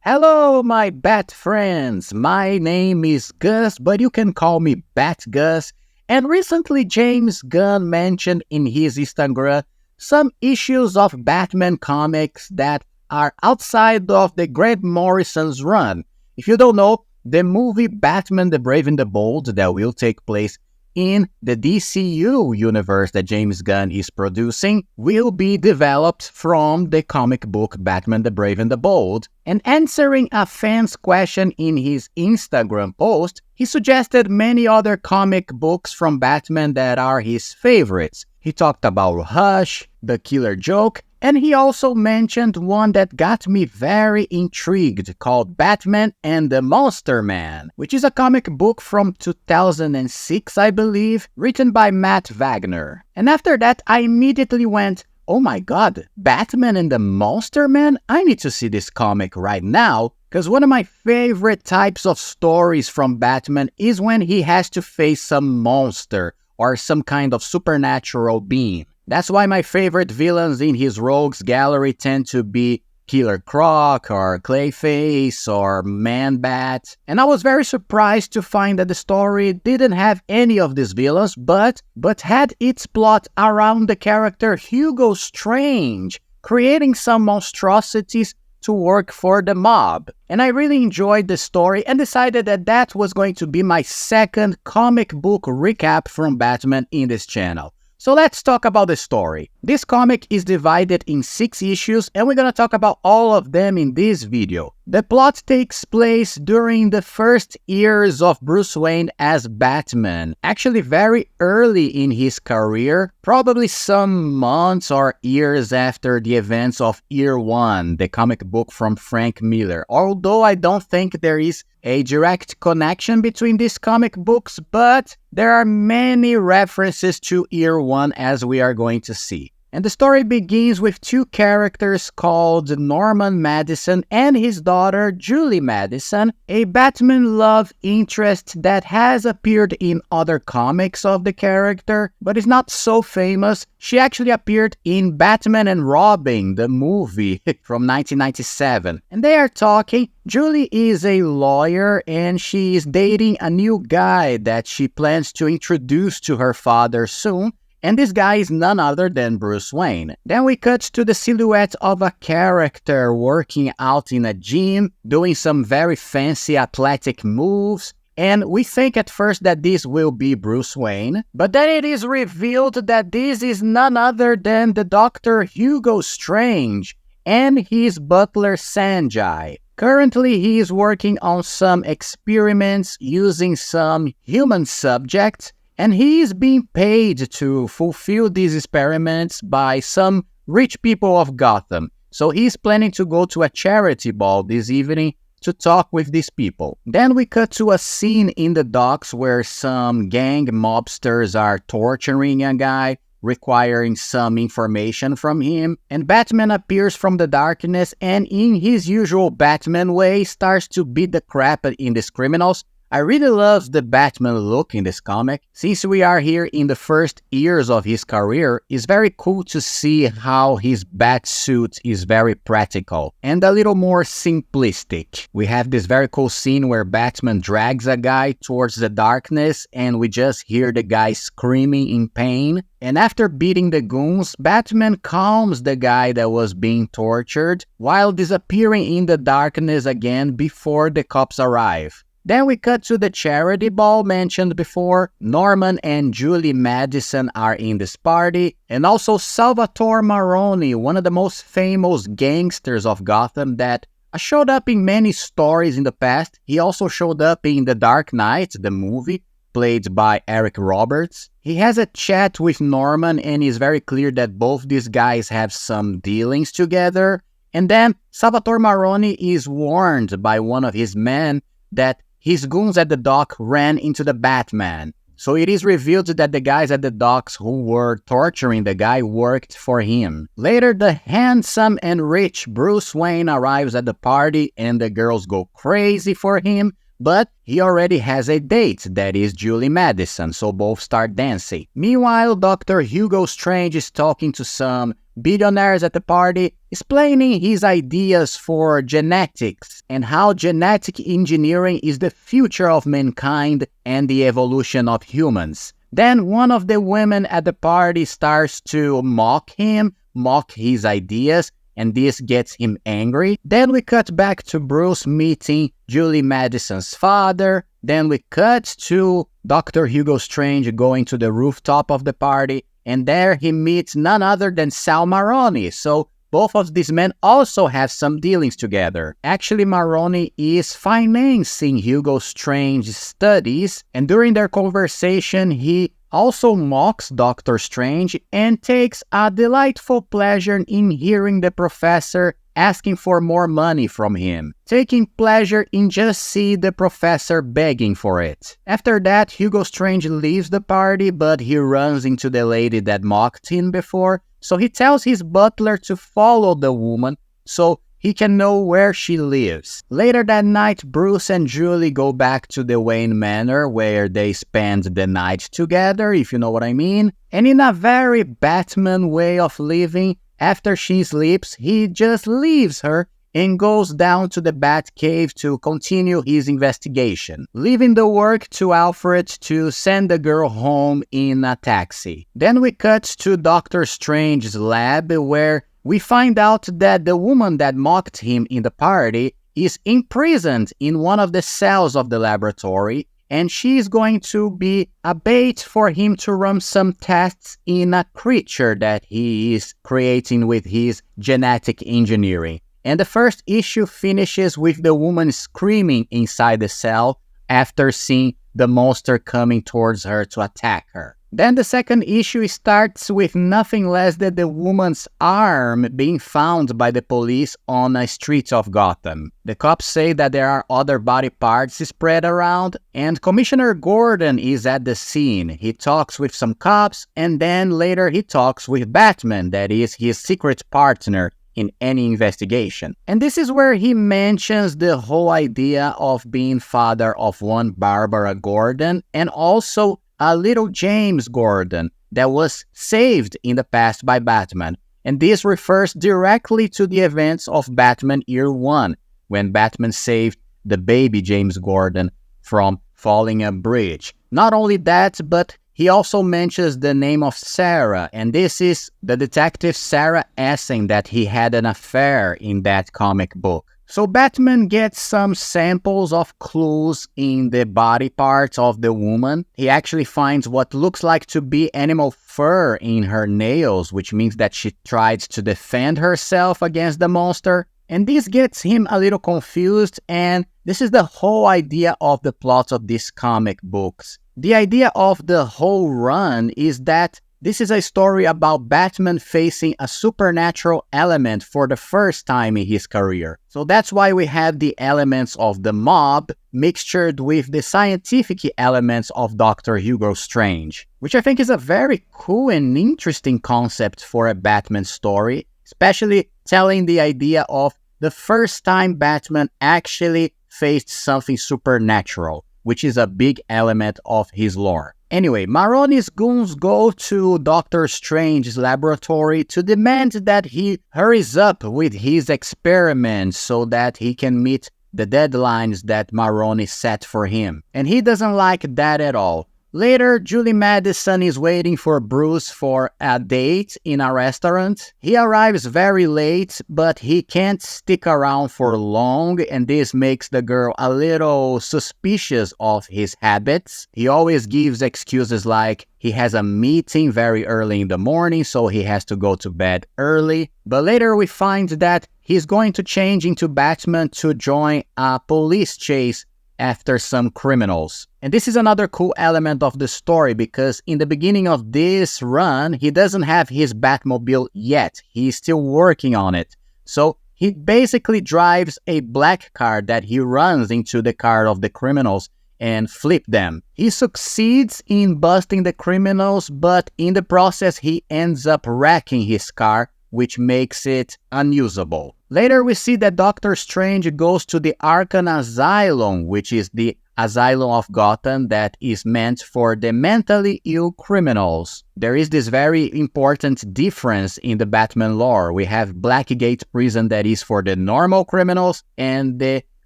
Hello, my Bat friends. My name is Gus, but you can call me BATGUS. And recently, James Gunn mentioned in his Instagram some issues of Batman comics that are outside of the Grant Morrison's run. If you don't know, the movie Batman the Brave and the Bold that will take place in the DCU universe that James Gunn is producing will be developed from the comic book Batman the Brave and the Bold. And answering a fan's question in his Instagram post, he suggested many other comic books from Batman that are his favorites. He talked about Hush, The Killer Joke, and he also mentioned one that got me very intrigued called Batman and the Monster Man, which is a comic book from 2006, I believe, written by Matt Wagner. And after that, I immediately went, oh my god, Batman and the Monster Man? I need to see this comic right now, because one of my favorite types of stories from Batman is when he has to face some monster or some kind of supernatural being. That's why my favorite villains in his rogues gallery tend to be Killer Croc or Clayface or Man-Bat. And I was very surprised to find that the story didn't have any of these villains, but had its plot around the character Hugo Strange, creating some monstrosities to work for the mob. And I really enjoyed the story and decided that that was going to be my second comic book recap from Batman in this channel. So let's talk about the story. This comic is divided in 6 issues and we're gonna talk about all of them in this video. The plot takes place during the first years of Bruce Wayne as Batman, actually very early in his career, probably some months or years after the events of Year One, the comic book from Frank Miller. Although I don't think there is a direct connection between these comic books, but there are many references to Year One as we are going to see. And the story begins with 2 characters called Norman Madison and his daughter Julie Madison, a Batman love interest that has appeared in other comics of the character, but is not so famous. She actually appeared in Batman and Robin, the movie from 1997. And they are talking. Julie is a lawyer and she is dating a new guy that she plans to introduce to her father soon. And this guy is none other than Bruce Wayne. Then we cut to the silhouette of a character working out in a gym, doing some very fancy athletic moves. And we think at first that this will be Bruce Wayne, but then it is revealed that this is none other than the Dr. Hugo Strange and his butler Sanjay. Currently, he is working on some experiments using some human subjects, and he is being paid to fulfill these experiments by some rich people of Gotham. So he's planning to go to a charity ball this evening to talk with these people. Then we cut to a scene in the docks where some gang mobsters are torturing a guy, requiring some information from him. And Batman appears from the darkness and in his usual Batman way starts to beat the crap in these criminals. I really love the Batman look in this comic. Since we are here in the first years of his career, it's very cool to see how his bat suit is very practical and a little more simplistic. We have this very cool scene where Batman drags a guy towards the darkness and we just hear the guy screaming in pain. And after beating the goons, Batman calms the guy that was being tortured while disappearing in the darkness again before the cops arrive. Then we cut to the charity ball mentioned before. Norman and Julie Madison are in this party, and also Salvatore Maroni, one of the most famous gangsters of Gotham that showed up in many stories in the past. He also showed up in The Dark Knight, the movie, played by Eric Roberts. He has a chat with Norman and it's very clear that both these guys have some dealings together. And then Salvatore Maroni is warned by one of his men that his goons at the dock ran into the Batman. So it is revealed that the guys at the docks who were torturing the guy worked for him. Later, the handsome and rich Bruce Wayne arrives at the party and the girls go crazy for him, but he already has a date, that is Julie Madison, so both start dancing. Meanwhile, Dr. Hugo Strange is talking to some billionaires at the party, explaining his ideas for genetics and how genetic engineering is the future of mankind and the evolution of humans. Then one of the women at the party starts to mock him, mock his ideas, and this gets him angry. Then we cut back to Bruce meeting Julie Madison's father. Then we cut to Dr. Hugo Strange going to the rooftop of the party, and there he meets none other than Sal Maroni. So both of these men also have some dealings together. Actually, Maroni is financing Hugo Strange's studies, and during their conversation, he also mocks Dr. Strange and takes a delightful pleasure in hearing the professor asking for more money from him, taking pleasure in just see the professor begging for it. After that, Hugo Strange leaves the party, but he runs into the lady that mocked him before, so he tells his butler to follow the woman so he can know where she lives. Later that night, Bruce and Julie go back to the Wayne Manor where they spend the night together, if you know what I mean. And in a very Batman way of living, after she sleeps, he just leaves her and goes down to the Batcave to continue his investigation, leaving the work to Alfred to send the girl home in a taxi. Then we cut to Doctor Strange's lab where we find out that the woman that mocked him in the party is imprisoned in one of the cells of the laboratory, and she's going to be a bait for him to run some tests in a creature that he is creating with his genetic engineering. And the first issue finishes with the woman screaming inside the cell after seeing the monster coming towards her to attack her. Then the second issue starts with nothing less than the woman's arm being found by the police on the streets of Gotham. The cops say that there are other body parts spread around, and Commissioner Gordon is at the scene. He talks with some cops, and then later he talks with Batman, that is his secret partner in any investigation. And this is where he mentions the whole idea of being father of one Barbara Gordon and also a little James Gordon that was saved in the past by Batman. And this refers directly to the events of Batman Year One, when Batman saved the baby James Gordon from falling a bridge. Not only that, but he also mentions the name of Sarah, and this is the detective Sarah Essen that he had an affair in that comic book. So Batman gets some samples of clues in the body parts of the woman. He actually finds what looks like to be animal fur in her nails, which means that she tried to defend herself against the monster. And this gets him a little confused, and this is the whole idea of the plot of these comic books. The idea of the whole run is that this is a story about Batman facing a supernatural element for the first time in his career. So that's why we have the elements of the mob mixtured with the scientific elements of Dr. Hugo Strange, which I think is a very cool and interesting concept for a Batman story, especially telling the idea of the first time Batman actually faced something supernatural, which is a big element of his lore. Anyway, Maroni's goons go to Doctor Strange's laboratory to demand that he hurries up with his experiments so that he can meet the deadlines that Maroni set for him. And he doesn't like that at all. Later, Julie Madison is waiting for Bruce for a date in a restaurant. He arrives very late, but he can't stick around for long, and this makes the girl a little suspicious of his habits. He always gives excuses like he has a meeting very early in the morning, so he has to go to bed early. But later we find that he's going to change into Batman to join a police chase after some criminals. And this is another cool element of the story because in the beginning of this run, he doesn't have his Batmobile yet. He's still working on it. So he basically drives a black car that he runs into the car of the criminals and flip them. He succeeds in busting the criminals, but in the process, he ends up wrecking his car, which makes it unusable. Later, we see that Doctor Strange goes to the Arkham Asylum, which is the asylum of Gotham that is meant for the mentally ill criminals. There is this very important difference in the Batman lore. We have Blackgate Prison that is for the normal criminals and the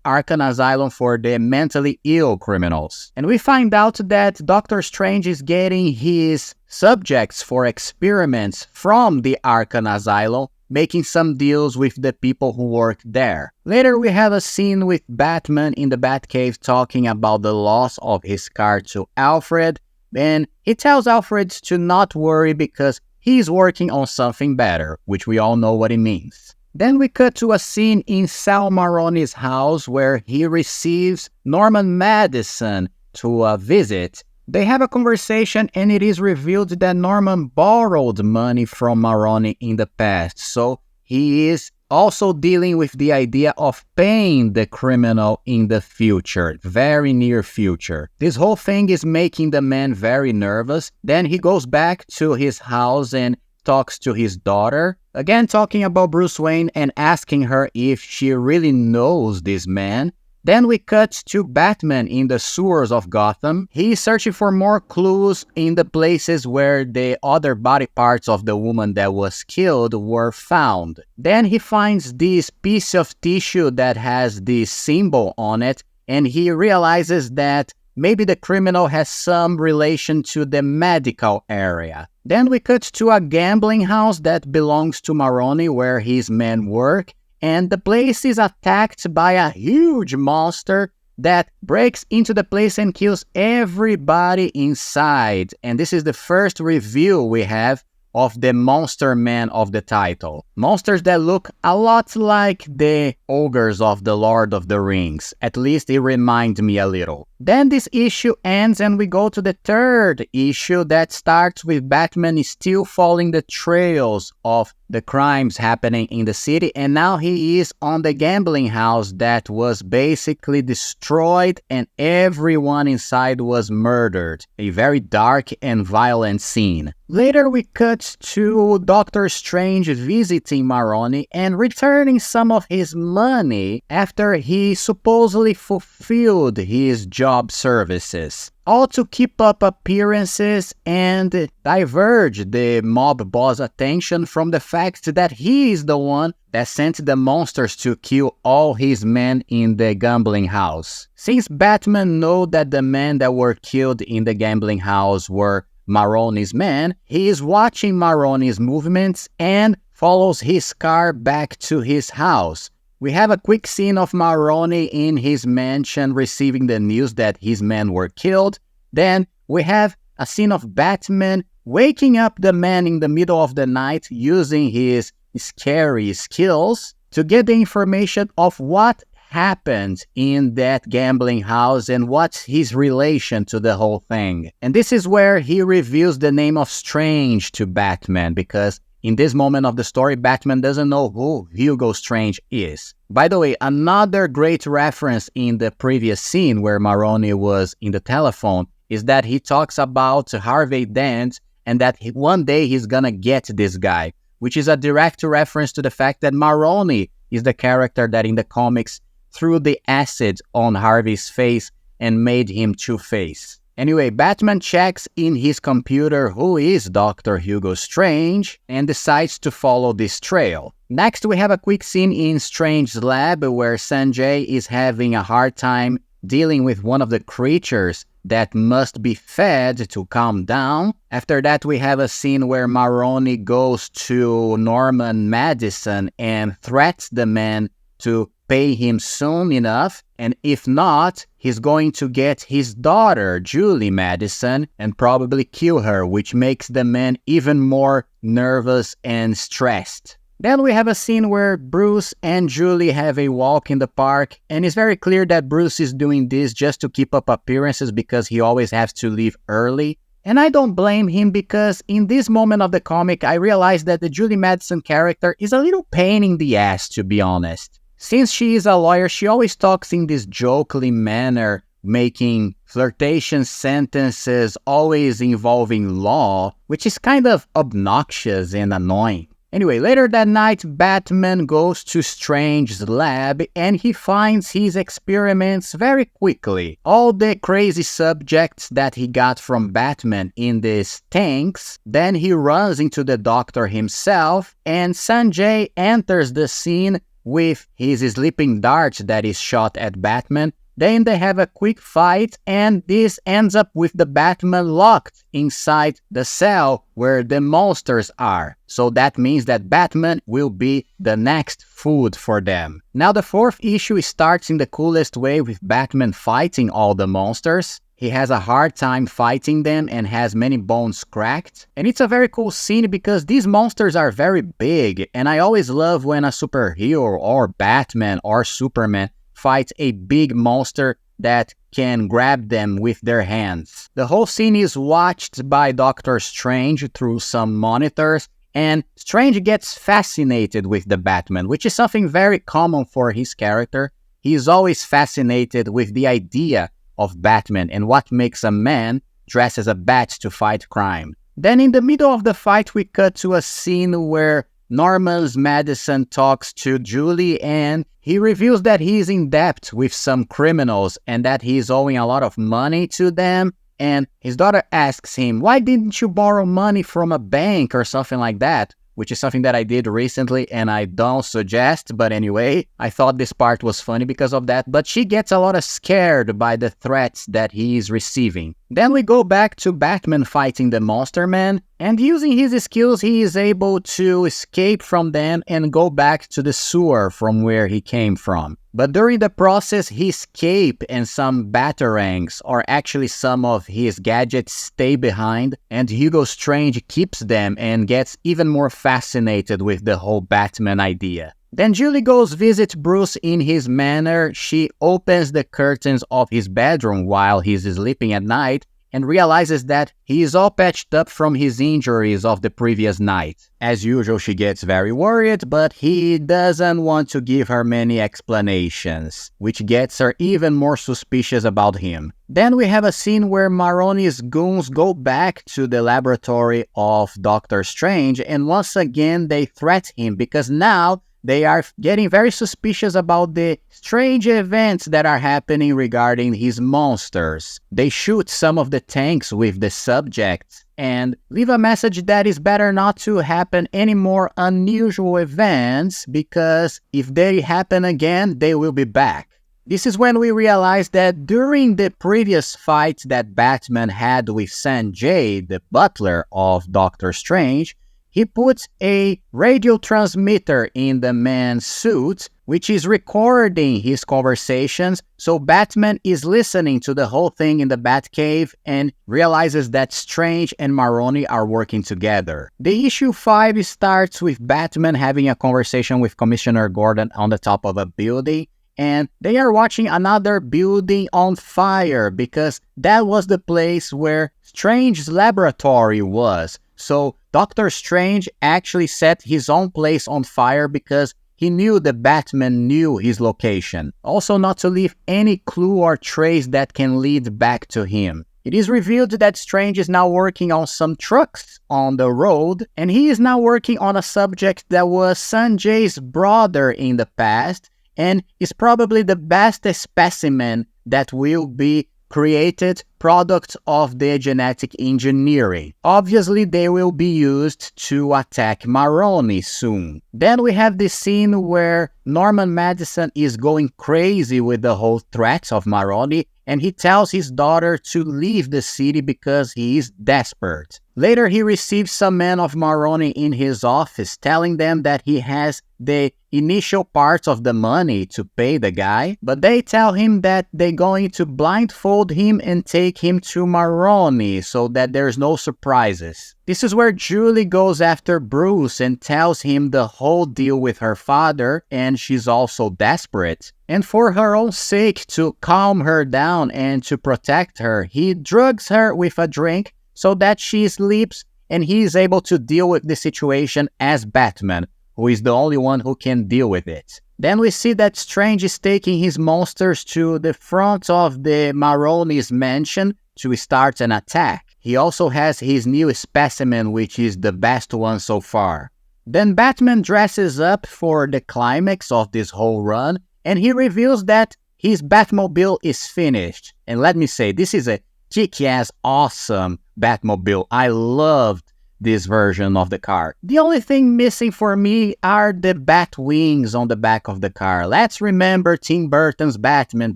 Arkham Asylum for the mentally ill criminals. And we find out that Doctor Strange is getting his subjects for experiments from the Arkham Asylum, making some deals with the people who work there. Later, we have a scene with Batman in the Batcave talking about the loss of his car to Alfred, and he tells Alfred to not worry because he's working on something better, which we all know what it means. Then we cut to a scene in Sal Maroni's house where he receives Norman Madison to visit. They have a conversation and it is revealed that Norman borrowed money from Maroni in the past, so he is also dealing with the idea of paying the criminal in the future, very near future. This whole thing is making the man very nervous. Then he goes back to his house and talks to his daughter, again talking about Bruce Wayne and asking her if she really knows this man. Then we cut to Batman in the sewers of Gotham. He's searching for more clues in the places where the other body parts of the woman that was killed were found. Then he finds this piece of tissue that has this symbol on it, and he realizes that maybe the criminal has some relation to the medical area. Then we cut to a gambling house that belongs to Maroni where his men work, and the place is attacked by a huge monster that breaks into the place and kills everybody inside. And this is the first reveal we have of the monster man of the title. Monsters that look a lot like the ogres of the Lord of the Rings. At least it reminds me a little. Then this issue ends and we go to the third issue that starts with Batman still following the trails of the crimes happening in the city, and now he is on the gambling house that was basically destroyed and everyone inside was murdered. A very dark and violent scene. Later we cut to Doctor Strange visiting Maroni and returning some of his money after he supposedly fulfilled his job services, all to keep up appearances and diverge the mob boss' attention from the fact that he is the one that sent the monsters to kill all his men in the gambling house. Since Batman knows that the men that were killed in the gambling house were Maroni's men, he is watching Maroni's movements and follows his car back to his house. We have a quick scene of Maroni in his mansion receiving the news that his men were killed. Then we have a scene of Batman waking up the man in the middle of the night using his scary skills to get the information of what happened in that gambling house and what's his relation to the whole thing. And this is where he reveals the name of Strange to Batman, because in this moment of the story, Batman doesn't know who Hugo Strange is. By the way, another great reference in the previous scene where Maroni was in the telephone is that he talks about Harvey Dent and that one day he's gonna get this guy, which is a direct reference to the fact that Maroni is the character that in the comics threw the acid on Harvey's face and made him Two-Face. Anyway, Batman checks in his computer who is Dr. Hugo Strange and decides to follow this trail. Next, we have a quick scene in Strange's lab where Sanjay is having a hard time dealing with one of the creatures that must be fed to calm down. After that, we have a scene where Maroni goes to Norman Madison and threats the man to pay him soon enough, and if not, he's going to get his daughter, Julie Madison, and probably kill her, which makes the man even more nervous and stressed. Then we have a scene where Bruce and Julie have a walk in the park, and it's very clear that Bruce is doing this just to keep up appearances because he always has to leave early. And I don't blame him because in this moment of the comic, I realized that the Julie Madison character is a little pain in the ass, to be honest. Since she is a lawyer, she always talks in this jokely manner, making flirtation sentences always involving law, which is kind of obnoxious and annoying. Anyway, later that night, Batman goes to Strange's lab and he finds his experiments very quickly. All the crazy subjects that he got from Batman in these tanks. Then he runs into the doctor himself and Sanjay enters the scene with his sleeping dart that is shot at Batman. Then they have a quick fight and this ends up with the Batman locked inside the cell where the monsters are. So that means that Batman will be the next food for them. Now the fourth issue starts in the coolest way with Batman fighting all the monsters. He has a hard time fighting them and has many bones cracked. And it's a very cool scene because these monsters are very big. And I always love when a superhero or Batman or Superman fights a big monster that can grab them with their hands. The whole scene is watched by Doctor Strange through some monitors, and Strange gets fascinated with the Batman, which is something very common for his character. He is always fascinated with the idea of Batman and what makes a man dress as a bat to fight crime. Then in the middle of the fight, we cut to a scene where Norman Madison talks to Julie and he reveals that he is in debt with some criminals and that he is owing a lot of money to them. And his daughter asks him, why didn't you borrow money from a bank or something like that? Which is something that I did recently and I don't suggest, but anyway, I thought this part was funny because of that, but she gets a lot scared by the threats that he is receiving. Then we go back to Batman fighting the Monster Man, and using his skills he is able to escape from them and go back to the sewer from where he came from. But during the process, his cape and some batarangs, or actually some of his gadgets, stay behind, and Hugo Strange keeps them and gets even more fascinated with the whole Batman idea. Then Julie goes visit Bruce in his manor. She opens the curtains of his bedroom while he's sleeping at night and realizes that he is all patched up from his injuries of the previous night. As usual, she gets very worried, but he doesn't want to give her many explanations, which gets her even more suspicious about him. Then we have a scene where Maroni's goons go back to the laboratory of Doctor Strange, and once again they threat him because now they are getting very suspicious about the strange events that are happening regarding his monsters. They shoot some of the tanks with the subjects and leave a message that is better not to happen any more unusual events because if they happen again, they will be back. This is when we realize that during the previous fight that Batman had with Sanjay, the butler of Doctor Strange, he puts a radio transmitter in the man's suit, which is recording his conversations, so Batman is listening to the whole thing in the Batcave and realizes that Strange and Maroni are working together. The issue 5 starts with Batman having a conversation with Commissioner Gordon on the top of a building, and they are watching another building on fire because that was the place where Strange's laboratory was. So Doctor Strange actually set his own place on fire because he knew the Batman knew his location. Also not to leave any clue or trace that can lead back to him. It is revealed that Strange is now working on some trucks on the road, and he is now working on a subject that was Sanjay's brother in the past, and is probably the best specimen that will be created product of the genetic engineering. Obviously, they will be used to attack Maroni soon. Then we have this scene where Norman Madison is going crazy with the whole threats of Maroni, and he tells his daughter to leave the city because he is desperate. Later, he receives some men of Maroni in his office, telling them that he has the initial parts of the money to pay the guy, but they tell him that they're going to blindfold him and take him to Maroni so that there's no surprises. This is where Julie goes after Bruce and tells him the whole deal with her father, and she's also desperate. And for her own sake, to calm her down and to protect her, he drugs her with a drink so that she sleeps and he is able to deal with the situation as Batman, who is the only one who can deal with it. Then we see that Strange is taking his monsters to the front of the Maroni's mansion to start an attack. He also has his new specimen, which is the best one so far. Then Batman dresses up for the climax of this whole run, and he reveals that his Batmobile is finished. And let me say, this is a kick-ass awesome Batmobile. I loved this version of the car. The only thing missing for me are the bat wings on the back of the car. Let's remember Tim Burton's Batman,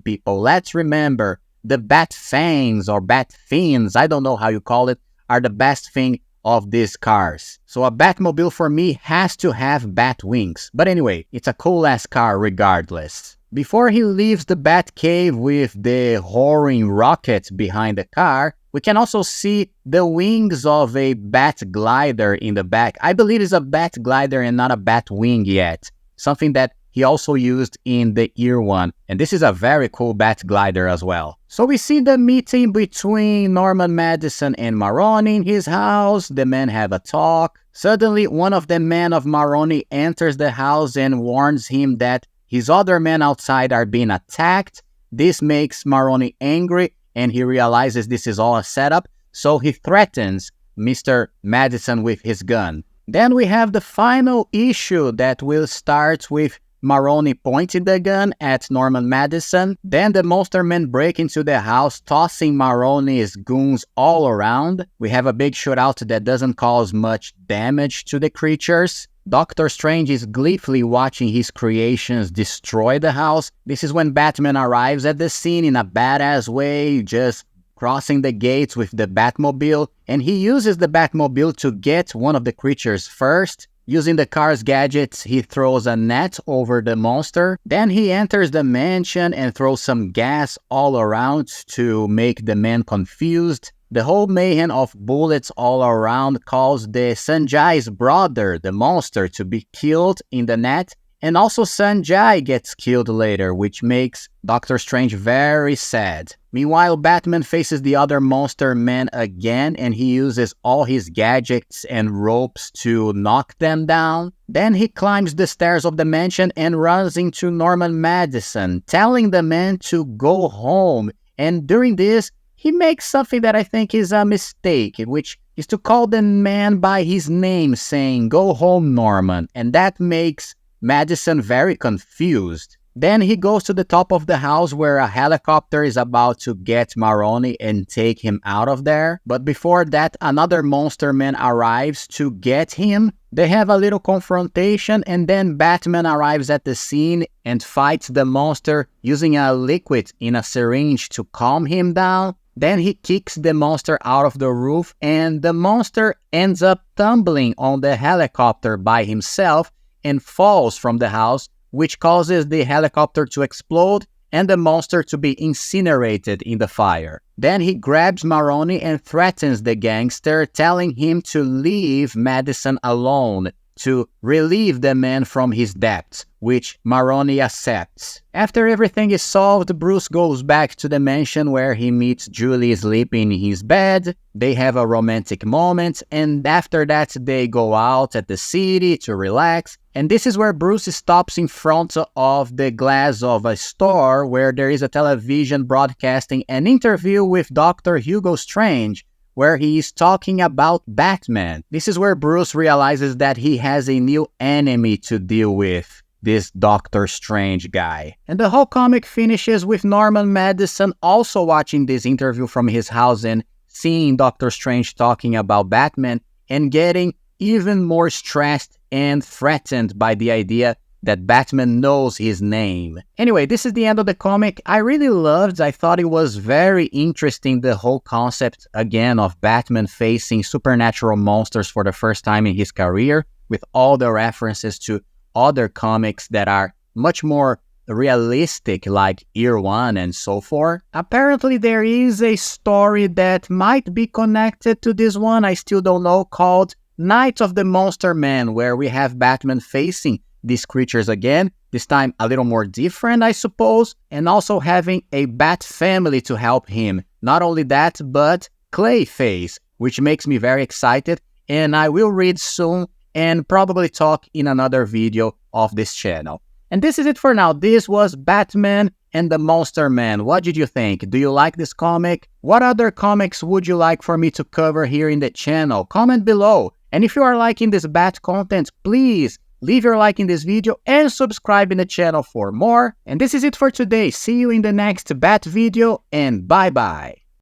people. Let's remember the bat fangs or bat fins, I don't know how you call it, are the best thing of these cars. So a Batmobile for me has to have bat wings. But anyway, it's a cool-ass car regardless. Before he leaves the Batcave with the roaring rocket behind the car, we can also see the wings of a bat glider in the back. I believe it's a bat glider and not a bat wing yet. Something that he also used in the Year One. And this is a very cool bat glider as well. So we see the meeting between Norman Madison and Maroni in his house. The men have a talk. Suddenly, one of the men of Maroni enters the house and warns him that his other men outside are being attacked. This makes Maroni angry, and he realizes this is all a setup, so he threatens Mr. Madison with his gun. Then we have the final issue that will start with Maroni pointing the gun at Norman Madison. Then the monster men break into the house, tossing Maroni's goons all around. We have a big shootout that doesn't cause much damage to the creatures. Doctor Strange is gleefully watching his creations destroy the house. This is when Batman arrives at the scene in a badass way, just crossing the gates with the Batmobile, and he uses the Batmobile to get one of the creatures first. Using the car's gadgets, he throws a net over the monster. Then he enters the mansion and throws some gas all around to make the men confused. The whole mayhem of bullets all around caused the Sanjai's brother, the monster, to be killed in the net. And also Sanjai gets killed later, which makes Doctor Strange very sad. Meanwhile, Batman faces the other monster men again, and he uses all his gadgets and ropes to knock them down. Then he climbs the stairs of the mansion and runs into Norman Madison, telling the men to go home. And during this, he makes something that I think is a mistake, which is to call the man by his name, saying, "Go home, Norman." And that makes Madison very confused. Then he goes to the top of the house where a helicopter is about to get Maroni and take him out of there. But before that, another monster man arrives to get him. They have a little confrontation, and then Batman arrives at the scene and fights the monster using a liquid in a syringe to calm him down. Then he kicks the monster out of the roof, and the monster ends up tumbling on the helicopter by himself and falls from the house, which causes the helicopter to explode and the monster to be incinerated in the fire. Then he grabs Maroni and threatens the gangster, telling him to leave Madison alone to relieve the man from his debts, which Maroni accepts. After everything is solved, Bruce goes back to the mansion where he meets Julie sleeping in his bed. They have a romantic moment, and after that they go out at the city to relax. And this is where Bruce stops in front of the glass of a store where there is a television broadcasting an interview with Dr. Hugo Strange, where he is talking about Batman. This is where Bruce realizes that he has a new enemy to deal with, this Doctor Strange guy. And the whole comic finishes with Norman Madison also watching this interview from his house and seeing Doctor Strange talking about Batman and getting even more stressed and threatened by the idea that Batman knows his name. Anyway, this is the end of the comic. I thought it was very interesting, the whole concept, again, of Batman facing supernatural monsters for the first time in his career, with all the references to other comics that are much more realistic, like Year One and so forth. Apparently, there is a story that might be connected to this one, I still don't know, called Night of the Monster Man, where we have Batman facing these creatures again, this time a little more different, I suppose, and also having a bat family to help him. Not only that, but Clayface, which makes me very excited, and I will read soon and probably talk in another video of this channel. And this is it for now. This was Batman and the Monster Man. What did you think? Do you like this comic? What other comics would you like for me to cover here in the channel? Comment below. And if you are liking this Bat content, please leave your like in this video and subscribe in the channel for more. And this is it for today. See you in the next Bat video and bye bye.